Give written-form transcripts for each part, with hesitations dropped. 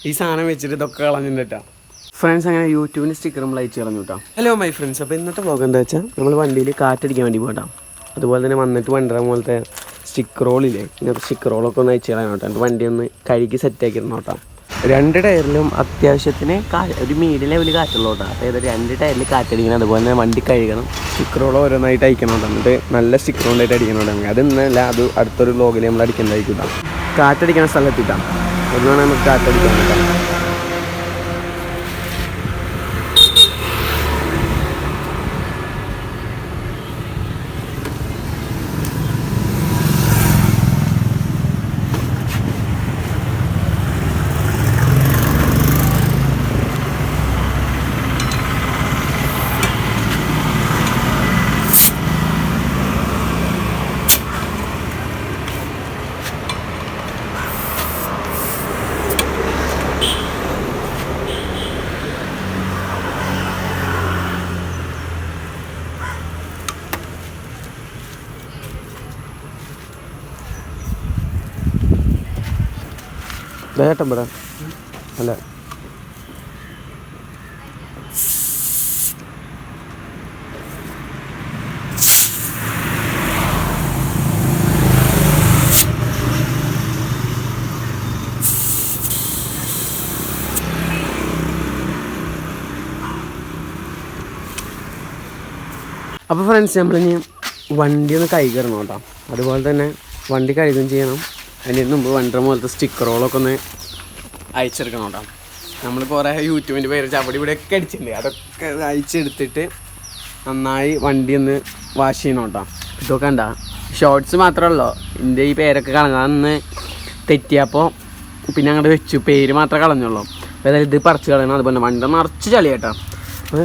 ഈ സാധനം വെച്ചിട്ട് ഇതൊക്കെ കളഞ്ഞിട്ടാ ഫ്രണ്ട്സ്. അങ്ങനെ യൂട്യൂബിന് സ്റ്റിക്കർ നമ്മൾ അയച്ചു കളഞ്ഞു കേട്ടോ. Hello my friends. അപ്പോൾ ഇന്നത്തെ വ്ളോഗ് എന്താ വെച്ചാൽ നമ്മൾ വണ്ടിയിൽ കാറ്റടിക്കാൻ വേണ്ടി പോകട്ടാം. അതുപോലെ തന്നെ വന്നിട്ട് വണ്ടറ പോലത്തെ സ്റ്റിക്കർ റോളില്ലേ, ഇങ്ങനത്തെ സ്റ്റിക്കർ റോളൊക്കെ ഒന്ന് അയച്ചു കളയാൻ കേട്ടോ. വണ്ടി ഒന്ന് കഴുകി സെറ്റാക്കിയിരുന്നു കേട്ടോ. 2 ടയറിലും അത്യാവശ്യത്തിന് ഒരു മീഡിയം ലെവൽ കാറ്റുള്ളൂ കേട്ടോ. അതായത് 2 ടയറിൽ കാറ്റടിക്കണം. അതുപോലെ തന്നെ വണ്ടി കഴുകണം. സ്റ്റിക്കറുകൾ ഓരോന്നായിട്ട് അയക്കണം കേട്ടോ. എന്നിട്ട് നല്ല സ്റ്റിക്കർ കൊണ്ടായിട്ട് അടിക്കണം കേട്ടോ. അത് ഇന്നല്ല, അത് അടുത്തൊരു വ്ളോഗിൽ നമ്മൾ അടിക്കേണ്ടതായിരിക്കും കേട്ടോ. കാറ്റടിക്കുന്ന സ്ഥലത്തിട്ടാണ് ഒന്നാണ് നമുക്ക് കാറ്റടിക്കാൻ കേട്ടോ. ചേട്ടൻ പറ അല്ല അപ്പോൾ ഫ്രണ്ട്സ്, നമ്മളിനി വണ്ടി ഒന്ന് കഴുകണം കേട്ടോ. അതുപോലെ തന്നെ വണ്ടി കഴുകുകയും ചെയ്യണം. അതിന് മുമ്പ് വണ്ടർ പോലത്തെ സ്റ്റിക്കറുകളൊക്കെ ഒന്ന് അയച്ചെടുക്കണം കേട്ടോ. നമ്മൾ കുറേ യൂട്യൂബിൻ്റെ പേര് അവിടെ ഇവിടെയൊക്കെ അടിച്ചിട്ടുണ്ട്. അതൊക്കെ അയച്ചെടുത്തിട്ട് നന്നായി വണ്ടി ഒന്ന് വാഷ് ചെയ്യണം കേട്ടോ. ഇതൊക്കെ ഉണ്ടാ ഷോർട്സ് മാത്രമല്ലോ എൻ്റെ ഈ പേരൊക്കെ കളഞ്ഞ അന്ന് തെറ്റിയപ്പോൾ പിന്നെ അങ്ങോട്ട് വെച്ചു, പേര് മാത്രമേ കളഞ്ഞുള്ളൂ. അപ്പോൾ ഏതായാലും ഇത് പറിച്ച് കളയണം. അതുപോലെ വണ്ടി നിറച്ച് ചളി കേട്ടോ. അപ്പോൾ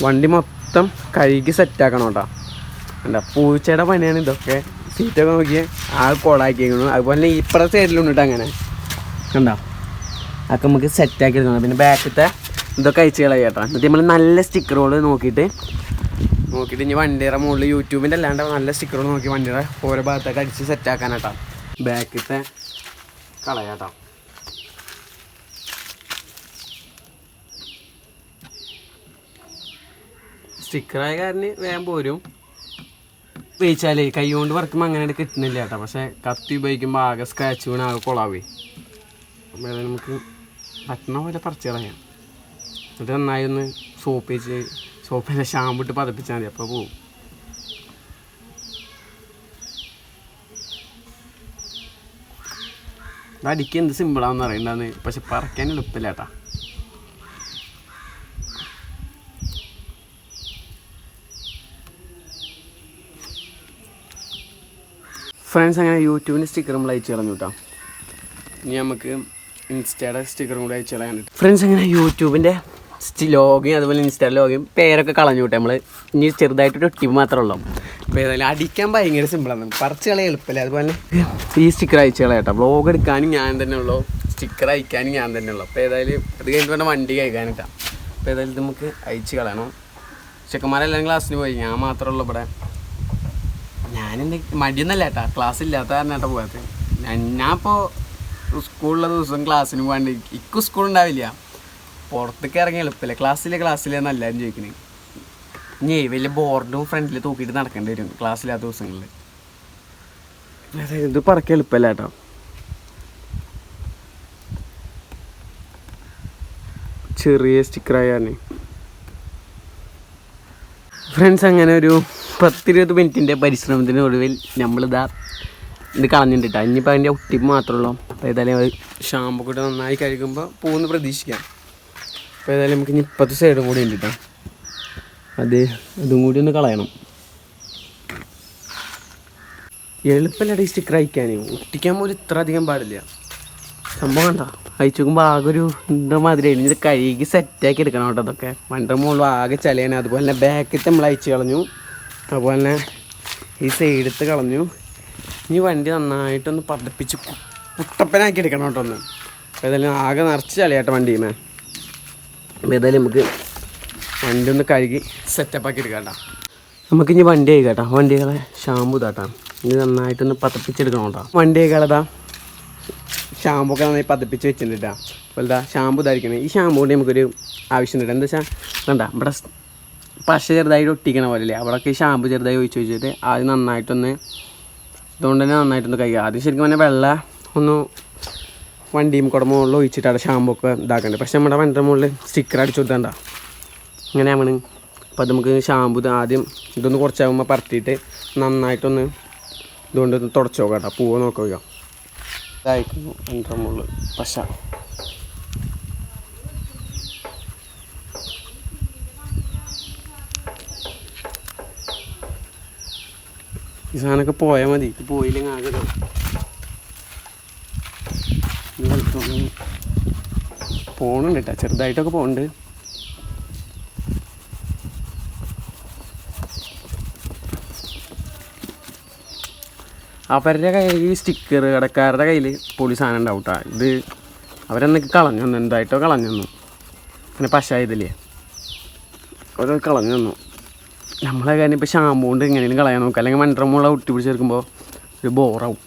വണ്ടി മൊത്തം കഴുകി സെറ്റാക്കണം കേട്ടോ. എന്താ പൂച്ചയുടെ പണിയാണ് ഇതൊക്കെ. സീറ്റൊക്കെ നോക്കിയാൽ കോളാക്കിയിരിക്കുന്നു. അതുപോലെ ഇപ്പുറത്തെ സൈഡിലുണ്ട് അങ്ങനെ കണ്ടോ. അതൊക്കെ നമുക്ക് സെറ്റാക്കി എടുക്കണം. പിന്നെ ബാക്കത്തെ ഇതൊക്കെ അയച്ചു കളയാം കേട്ടോ. എന്നിട്ട് നമ്മൾ നല്ല സ്റ്റിക്കറുകൾ നോക്കിയിട്ട് ഇനി വണ്ടിയുടെ മുകളിൽ യൂട്യൂബിൻ്റെ അല്ലാണ്ട് നല്ല സ്റ്റിക്കറുകൾ നോക്കി വണ്ടിയുടെ ഓരോ ഭാഗത്തൊക്കെ അടിച്ച് സെറ്റാക്കാൻ കേട്ടോ. ബാക്കത്തെ കളയാം കേട്ടോ. സ്റ്റിക്കറായ കാരണം വേഗം പോരും. ഉപയോഗിച്ചാലേ കൈ കൊണ്ട് വറക്കുമ്പോൾ അങ്ങനെ കിട്ടുന്നില്ല കേട്ടോ. പക്ഷേ കത്തി ഉപയോഗിക്കുമ്പോൾ ആകെ സ്ക്രാച്ച് വീണ് ആകെ കൊളാവേ. അപ്പോൾ നമുക്ക് പറ്റണ പോലെ പറിച്ച് കളയാം. എന്നിട്ട് നന്നായി ഒന്ന് സോപ്പിൻ്റെ ഷാമ്പു ഇട്ട് പതപ്പിച്ചാൽ മതി. അപ്പോൾ പോവും. അത് അടിക്കുക എന്ത് സിമ്പിളാണെന്ന് അറിയണ്ടെന്ന്, പക്ഷെ പറിക്കാൻ എളുപ്പമില്ല കേട്ടോ. ഫ്രണ്ട്സ്, അങ്ങനെ യൂട്യൂബിൻ്റെ സ്റ്റിക്കർ നമ്മൾ അയച്ചു കളഞ്ഞു കേട്ടോ. ഇനി നമുക്ക് ഇൻസ്റ്റയുടെ സ്റ്റിക്കറും കൂടി അയച്ചു കളയാനുണ്ട്. ഫ്രണ്ട്സ്, അങ്ങനെ യൂട്യൂബിൻ്റെ ലോഗിയും അതുപോലെ ഇൻസ്റ്റയുടെ ലോഗിയും പേരൊക്കെ കളഞ്ഞു കേട്ടോ. നമ്മൾ ഇനി ചെറുതായിട്ടൊരു ടിപ്പ് മാത്രമേ ഉള്ളൂ. അപ്പോൾ ഏതായാലും അടിക്കാൻ ഭയങ്കര സിമ്പിളാണ്, പറിച്ച് കളയാൻ എളുപ്പമില്ല. അതുപോലെ ഈ സ്റ്റിക്കർ അയച്ചു കളയാം കേട്ടോ. വ്ളോഗ് എടുക്കാനും ഞാൻ തന്നെ ഉള്ളൂ, സ്റ്റിക്കർ അയക്കാനും ഞാൻ തന്നെ ഉള്ളൂ. അപ്പോൾ ഏതായാലും അത് കഴിഞ്ഞിട്ട് വേണം വണ്ടി കഴിക്കാനിട്ടാണ്. അപ്പോൾ ഏതായാലും നമുക്ക് അയച്ചു കളയണം. ചെക്കന്മാരെല്ലാം ക്ലാസ്സിന് പോയി, ഞാൻ മാത്രമേ ഉള്ളൂ ഇവിടെ. ഞാനെന്ത് മടിയൊന്നല്ല കേട്ടാ, ക്ലാസ് ഇല്ലാത്ത കാരണം കേട്ടോ പോകാത്ത. ഞാൻ ഇപ്പോൾ സ്കൂളിലെ ദിവസം ക്ലാസ്സിന് പോകാണ്ട് ഇക്കും സ്കൂൾ ഉണ്ടാവില്ല. പുറത്തേക്ക് ഇറങ്ങി എളുപ്പമില്ല. ക്ലാസ്സിലെന്ന് എല്ലാവരും ചോദിക്കണേ. ഇനി വലിയ ബോർഡും ഫ്രണ്ടിൽ തൂക്കിയിട്ട് നടക്കേണ്ടി വരും ക്ലാസ്സില്ലാത്ത ദിവസങ്ങളിൽ. ഇത് പറക്കാൻ എളുപ്പമല്ല കേട്ടോ. ചെറിയ സ്റ്റിക്കറായാണ് ഫ്രണ്ട്സ്. അങ്ങനെ ഒരു 10-20 മിനിറ്റിൻ്റെ പരിശ്രമത്തിന് ഒടുവിൽ നമ്മളിതാ ഇത് കളഞ്ഞിട്ടാ. ഇനിയിപ്പോൾ അതിൻ്റെ ഒട്ടിപ്പ് മാത്രമേ ഉള്ളൂ. അപ്പോൾ ഏതായാലും ഷാമ്പു കൂടെ നന്നായി കഴുകുമ്പോൾ പോകുമെന്ന് പ്രതീക്ഷിക്കാം. അപ്പോൾ ഏതായാലും നമുക്ക് ഇനി ഇപ്പോഴത്തെ സൈഡും കൂടി ഉണ്ട് കേട്ടോ. അതും കൂടി ഒന്ന് കളയണം. എളുപ്പമല്ല ഈ സ്റ്റിക്കർ അയക്കാൻ, ഒട്ടിക്കാൻ പോലും ഇത്ര അധികം പാടില്ല. സംഭവം കണ്ടോ, അയച്ചു നോക്കുമ്പോൾ ആകെ ഒരു എന്താ മാതിരി ഇത് കഴുകി സെറ്റാക്കി എടുക്കണം കേട്ടോ. അതൊക്കെ വണ്ടിയുടെ മുകളിൽ ആകെ ചളിയാണ്. അതുപോലെ തന്നെ ബാക്കിലത്തെ നമ്മൾ അയച്ചു കളഞ്ഞു. അതുപോലെ തന്നെ ഈ സൈഡത്ത് കളഞ്ഞു. ഇനി വണ്ടി നന്നായിട്ടൊന്ന് പതപ്പിച്ച് കുട്ടപ്പനാക്കി എടുക്കണം കേട്ടോ ഒന്ന്. അപ്പോൾ ഏതായാലും ആകെ നിറച്ച് ചളിയാട്ടോ വണ്ടിയുമേ. അപ്പോൾ ഏതായാലും നമുക്ക് വണ്ടി ഒന്ന് കഴുകി സെറ്റപ്പാക്കി എടുക്കാം കേട്ടോ. നമുക്കിനി വണ്ടി കഴുകാം കേട്ടോ. വണ്ടികളെ ഷാമ്പു ഇതാട്ടാ. ഇത് നന്നായിട്ടൊന്ന് പതപ്പിച്ചെടുക്കണം കേട്ടോ. വണ്ടി കഴുകാതാ ഷാമ്പൂ ഒക്കെ നന്നായി പതിപ്പിച്ച് വെച്ചിട്ടുണ്ട് കേട്ടോ. അപ്പോൾ എന്താ ഷാമ്പൂ ഇതായിരിക്കണം. ഈ ഷാമ്പൂ കൊണ്ട് നമുക്കൊരു ആവശ്യമുണ്ട്. എന്താ വെച്ചാൽ വേണ്ട ഇവിടെ പശ ചെറുതായിട്ട് ഒട്ടിക്കണ പോലെയല്ലേ, അവിടെയൊക്കെ ഈ ഷാമ്പൂ ചെറുതായി ഒഴിച്ച് വെച്ചിട്ട് ആദ്യം നന്നായിട്ടൊന്ന് ഇതുകൊണ്ട് തന്നെ നന്നായിട്ടൊന്ന് കഴിക്കുക. ആദ്യം ശരിക്കും പറഞ്ഞാൽ വെള്ളം ഒന്ന് വണ്ടിയും കൂടെ മുകളിൽ ഒഴിച്ചിട്ടാണ് ഷാമ്പൂ ഒക്കെ ഇതാക്കേണ്ടത്. പക്ഷേ നമ്മുടെ വണ്ടിയുടെ മുകളിൽ സ്റ്റിക്കർ അടിച്ചു കൊടുത്തണ്ട അങ്ങനെയാണ്. അപ്പോൾ അത് നമുക്ക് ഷാമ്പൂ ആദ്യം ഇതൊന്ന് കുറച്ചാകുമ്പോൾ പറത്തിയിട്ട് നന്നായിട്ടൊന്ന് ഇതുകൊണ്ട് തുടച്ച് നോക്കാം കേട്ടോ. പൂവ് നോക്കുക ഇതായിരിക്കുന്നു വണ്ടിയുടെ മുകളിൽ പശ. ഈ സാധനമൊക്കെ പോയാൽ മതി. ഇത് പോയില്ലെങ്കിൽ ആകെ പോണുണ്ട് കേട്ടോ, ചെറുതായിട്ടൊക്കെ പോകുന്നുണ്ട്. അവരുടെ കയ്യിൽ ഈ സ്റ്റിക്കർ കടക്കാരുടെ കയ്യിൽ പൊളി സാധനം ഉണ്ടാവും കേട്ടോ. ഇത് അവരെന്നൊക്കെ കളഞ്ഞു തന്നു, എന്തായിട്ടോ കളഞ്ഞു തന്നു. പിന്നെ പശ ഇതില്ലേ അവരൊക്കെ കളഞ്ഞു തന്നു. നമ്മളെ കാര്യം ഇപ്പോൾ ഷാമ്പൂ കൊണ്ട് എങ്ങനെയും കളയാൻ നോക്കുക, അല്ലെങ്കിൽ മണ്ടറമുള്ള ഒട്ടി പിടിച്ചെടുക്കുമ്പോൾ ഒരു ബോറാവും.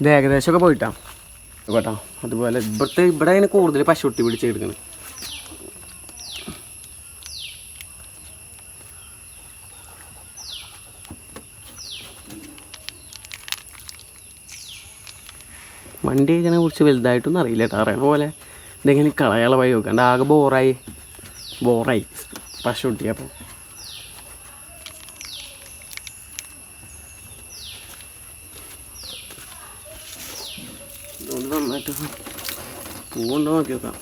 ഇത് ഏകദേശമൊക്കെ പോയിട്ടാണ് കേട്ടോ. അതുപോലെ ഇവിടെ അതിന് കൂടുതൽ പശ ഒട്ടി പിടിച്ചെടുക്കുന്നത്. വണ്ടി ഇതിനെ കുറിച്ച് വലുതായിട്ടൊന്നും അറിയില്ല കേട്ടോ. അറിയണ പോലെ ഇതെങ്ങനെ കളയാള വഴി നോക്കണ്ട. ആകെ ബോറായി പശ ഒട്ടിയപ്പോൾ. അതുകൊണ്ട് നന്നായിട്ട് പൂവുണ്ടോ നോക്കി നോക്കാം.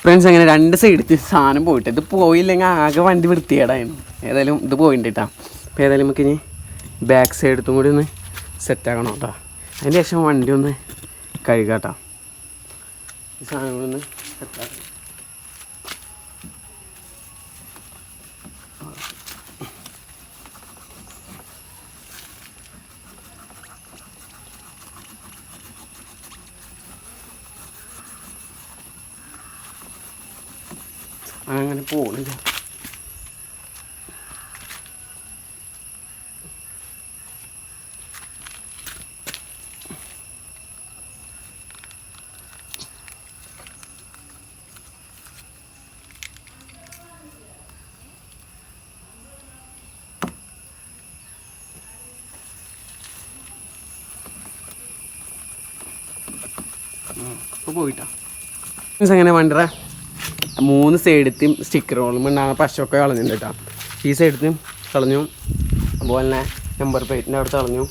ഫ്രണ്ട്സ് അങ്ങനെ രണ്ട് സൈഡിൽ സാധനം പോയിട്ട് ഇത് പോയില്ലെങ്കിൽ ആകെ വണ്ടി വൃത്തികേടായിരുന്നു. ഏതായാലും ഇത് പോയിട്ടുണ്ട് കേട്ടോ. അപ്പോൾ ഏതായാലും നമുക്കിനി ബാക്ക് സൈഡത്തും കൂടി ഒന്ന് സെറ്റാക്കണം കേട്ടോ. അതിന് ശേഷം വണ്ടി ഒന്ന് കഴുകാം കേട്ടോ. ഈ സാധനങ്ങളൊന്ന് സെറ്റാക്കണം. അങ്ങനെ പോണില്ല. ഇപ്പോൾ പോയിട്ടാ അങ്ങനെ വണ്ടിയുടെ 3 സൈഡത്തും സ്റ്റിക്കറുകളും ഉണ്ടാകുന്ന പശയൊക്കെ കളഞ്ഞിട്ടുണ്ട് കേട്ടോ. ഈ സൈഡത്തും കളഞ്ഞു, അതുപോലെ തന്നെ നമ്പർ പ്ലേറ്റിൻ്റെ അടുത്ത് കളഞ്ഞു,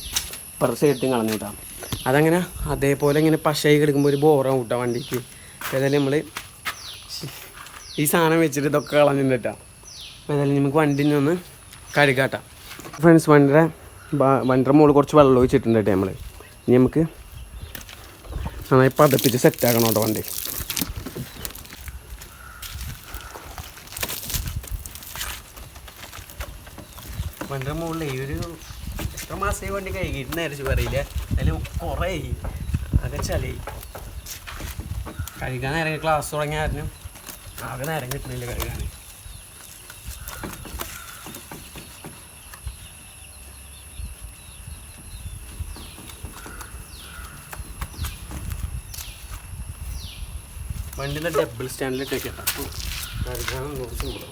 ഇപ്പുറത്തെ സൈഡത്തും കളഞ്ഞു കേട്ടോ. അതങ്ങനെ അതേപോലെ ഇങ്ങനെ പശയായി കിടക്കുമ്പോൾ ഒരു ബോറാവും കേട്ടോ വണ്ടിക്ക്. ഏതായാലും നമ്മൾ ഈ സാധനം വെച്ചിട്ട് ഇതൊക്കെ കളഞ്ഞിട്ടുണ്ട് കേട്ടോ. ഏതായാലും നമുക്ക് വണ്ടിനെ ഒന്ന് കഴുകാം കേട്ടോ. ഫ്രണ്ട്സ് വണ്ടിയുടെ മുകളിൽ കുറച്ച് വെള്ളം ഒഴിച്ചിട്ടുണ്ട് കേട്ടോ നമ്മൾ. ഇനി നമുക്ക് നന്നായി പതപ്പിച്ച് സെറ്റാക്കണം കേട്ടോ വണ്ടി. വണ്ടിയുടെ മുകളിൽ ഈ ഒരു എത്ര മാസമായി വണ്ടി കഴുകിയിട്ട് നേരിച്ച് പറയില്ല. അതിൽ കുറേ ആകെ ചളിയായി. കഴുകാൻ നേരം ക്ലാസ് തുടങ്ങിയ കാരണം ആകെ നേരം കിട്ടുന്നില്ല കഴുകാൻ. വണ്ടിയുടെ ഡബിൾ സ്റ്റാൻഡിലിട്ടേക്ക് കേട്ടോ. കഴുകാൻ കുറച്ച് കൂടുതൽ.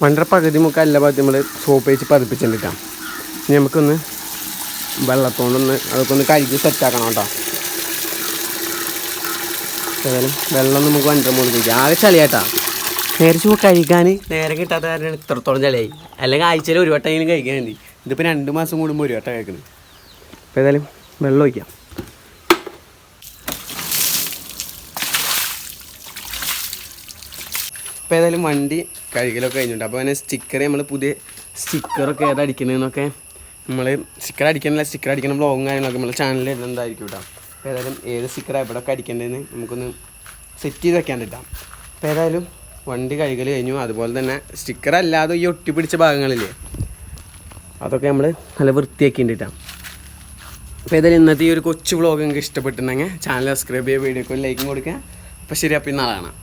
വണ്ടിയുടെ പകുതി മുക്കാൽ എല്ലാ ഭാഗത്ത് നമ്മൾ സോപ്പ് വെച്ച് പതിപ്പിച്ചിട്ടാണ്. ഇനി നമുക്കൊന്ന് വെള്ളത്തോണ്ടൊന്ന് അതൊക്കെ ഒന്ന് കഴുകി സെറ്റാക്കണം കേട്ടോ. ഏതായാലും വെള്ളം നമുക്ക് വണ്ടിയുടെ മുകളിൽ കഴിക്കാം. ആകെ ചളിയാട്ടാ. നേരെ കഴിക്കാൻ നേരം കിട്ടാത്ത കാരണം ഇത്രത്തോളം ചളിയായി. അല്ലെങ്കിൽ ആഴ്ചയിൽ ഒരു വട്ടമെങ്കിലും കഴിക്കാൻ മതി. ഇതിപ്പോൾ 2 മാസം കൂടുമ്പോൾ ഒരു വട്ടം കഴിക്കുന്നത്. അപ്പോൾ ഏതായാലും വെള്ളം ഒഴിക്കാം. അപ്പോൾ ഏതായാലും വണ്ടി കഴുകലൊക്കെ കഴിഞ്ഞിട്ടുണ്ട്. അപ്പോൾ അങ്ങനെ സ്റ്റിക്കർ നമ്മൾ പുതിയ സ്റ്റിക്കറൊക്കെ ഏതാ അടിക്കുന്നതെന്നൊക്കെ നമ്മൾ സ്റ്റിക്കർ അടിക്കണം വ്ളോഗും കാര്യങ്ങളൊക്കെ നമ്മൾ ചാനലിൽ ഇടുന്നതായിരിക്കും കേട്ടോ. അപ്പോൾ ഏതായാലും ഏത് സ്റ്റിക്കർ എവിടെയൊക്കെ അടിക്കേണ്ടതെന്ന് നമുക്കൊന്ന് സെറ്റ് ചെയ്ത് വെക്കാൻ പറ്റാം. അപ്പോൾ ഏതായാലും വണ്ടി കഴുകൽ കഴിഞ്ഞു. അതുപോലെ തന്നെ സ്റ്റിക്കർ അല്ലാതെ ഈ ഒട്ടിപ്പിടിച്ച ഭാഗങ്ങളില്ലേ അതൊക്കെ നമ്മൾ നല്ല വൃത്തിയാക്കിയിട്ടാണ്. അപ്പോൾ ഏതായാലും ഇന്നത്തെ ഈ ഒരു കൊച്ചു വ്ളോഗ് നിങ്ങൾക്ക് ഇഷ്ടപ്പെട്ടിട്ടുണ്ടെങ്കിൽ ചാനൽ സബ്സ്ക്രൈബ് ചെയ്യുക, വീഡിയോക്ക് ഒരു ലൈക്കും കൊടുക്കുക. അപ്പോൾ ശരി, അപ്പോൾ ഇന്നാളാണ്.